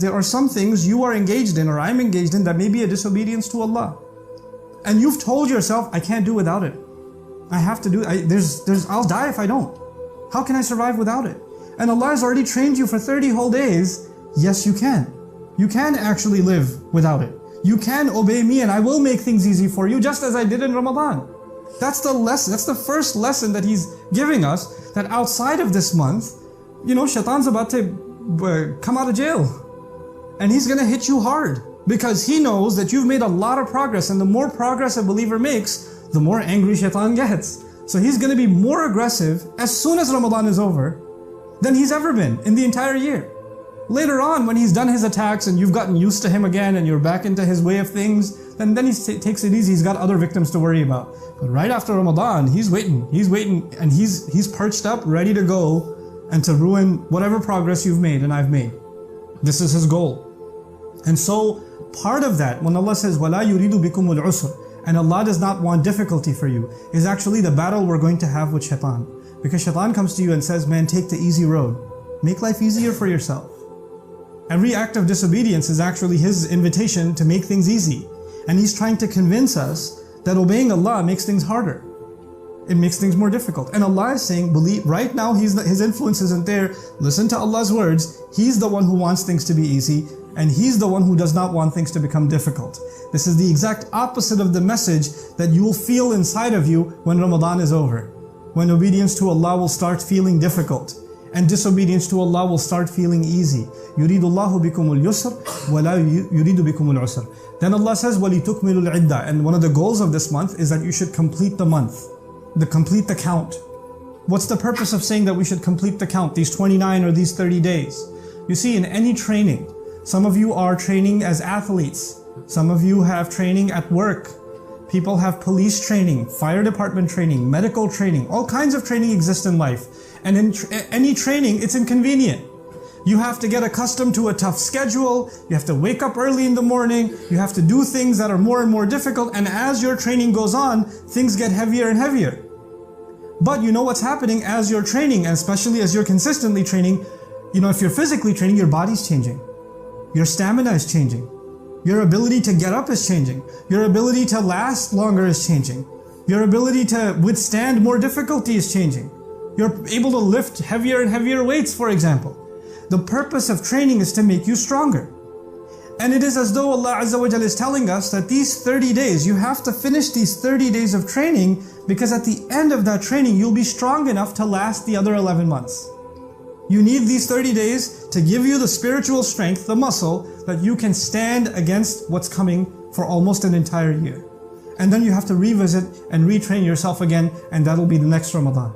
There are some things you are engaged in or I'm engaged in that may be a disobedience to Allah. And you've told yourself, I can't do without it. I have to do it. I'll die if I don't. How can I survive without it? And Allah has already trained you for 30 whole days. Yes, you can. You can actually live without it. You can obey me and I will make things easy for you, just as I did in Ramadan. That's the lesson. That's the first lesson that He's giving us, that outside of this month, Shaitan's about to come out of jail. And he's going to hit you hard, because he knows that you've made a lot of progress, and the more progress a believer makes, the more angry Shaitan gets. So he's going to be more aggressive as soon as Ramadan is over than he's ever been in the entire year. Later on, when he's done his attacks and you've gotten used to him again and you're back into his way of things, then he takes it easy. He's got other victims to worry about. But right after Ramadan, he's waiting, and he's perched up, ready to go and to ruin whatever progress you've made and I've made. This is his goal. And so part of that, when Allah says, وَلَا يُرِيدُ بِكُمُ الْعُسْرِ, and Allah does not want difficulty for you, is actually the battle we're going to have with Shaitan. Because Shaitan comes to you and says, man, take the easy road. Make life easier for yourself. Every act of disobedience is actually his invitation to make things easy. And he's trying to convince us that obeying Allah makes things harder. It makes things more difficult. And Allah is saying, believe, right now his influence isn't there. Listen to Allah's words. He's the one who wants things to be easy, and He's the one who does not want things to become difficult. This is the exact opposite of the message that you will feel inside of you when Ramadan is over. When obedience to Allah will start feeling difficult, and disobedience to Allah will start feeling easy. يُرِيدُ اللَّهُ بِكُمُ الْيُسْرَ وَلَا يُرِيدُ بِكُمُ الْعُسْرَ. Then Allah says, وَلِتُكْمِلُ الْعِدَّةِ. And one of the goals of this month is that you should complete the month. Complete the count. What's the purpose of saying that we should complete the count, these 29 or these 30 days? You see, in any training, some of you are training as athletes. Some of you have training at work. People have police training, fire department training, medical training. All kinds of training exist in life. And in any training, it's inconvenient. You have to get accustomed to a tough schedule. You have to wake up early in the morning. You have to do things that are more and more difficult. And as your training goes on, things get heavier and heavier. But you know what's happening as you're training, and especially as you're consistently training, if you're physically training, your body's changing. Your stamina is changing. Your ability to get up is changing. Your ability to last longer is changing. Your ability to withstand more difficulty is changing. You're able to lift heavier and heavier weights, for example. The purpose of training is to make you stronger. And it is as though Allah Azza wa Jalla is telling us that these 30 days, you have to finish these 30 days of training, because at the end of that training, you'll be strong enough to last the other 11 months. You need these 30 days to give you the spiritual strength, the muscle, that you can stand against what's coming for almost an entire year. And then you have to revisit and retrain yourself again, and that'll be the next Ramadan.